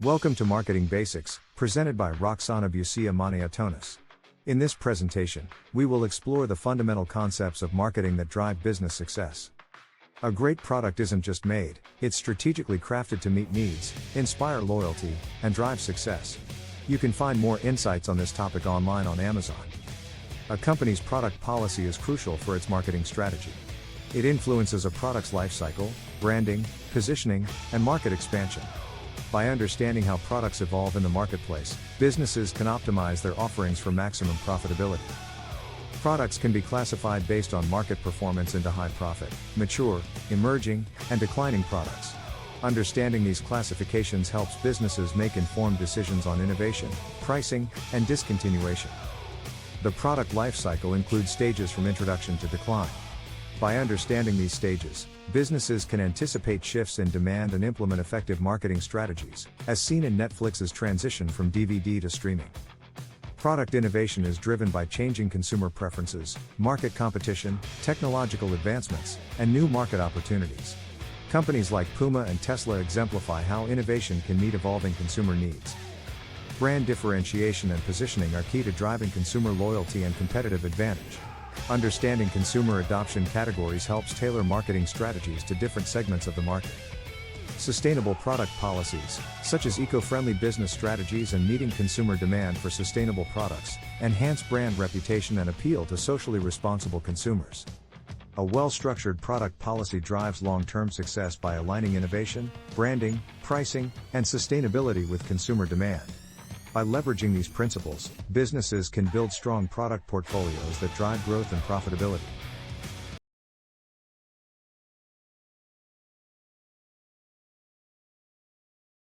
Welcome to Marketing Basics, presented by Roxana Bucia Maniatonis. In this presentation, we will explore the fundamental concepts of marketing that drive business success. A great product isn't just made, it's strategically crafted to meet needs, inspire loyalty, and drive success. You can find more insights on this topic online on Amazon. A company's product policy is crucial for its marketing strategy. It influences a product's life cycle, branding, positioning, and market expansion. By understanding how products evolve in the marketplace, businesses can optimize their offerings for maximum profitability. Products can be classified based on market performance into high profit, mature, emerging, and declining products. Understanding these classifications helps businesses make informed decisions on innovation, pricing, and discontinuation. The product life cycle includes stages from introduction to decline. By understanding these stages, businesses can anticipate shifts in demand and implement effective marketing strategies, as seen in Netflix's transition from DVD to streaming. Product innovation is driven by changing consumer preferences, market competition, technological advancements, and new market opportunities. Companies like Puma and Tesla exemplify how innovation can meet evolving consumer needs. Brand differentiation and positioning are key to driving consumer loyalty and competitive advantage. Understanding consumer adoption categories helps tailor marketing strategies to different segments of the market. Sustainable product policies, such as eco-friendly business strategies and meeting consumer demand for sustainable products, enhance brand reputation and appeal to socially responsible consumers. A well-structured product policy drives long-term success by aligning innovation, branding, pricing, and sustainability with consumer demand. By leveraging these principles, businesses can build strong product portfolios that drive growth and profitability.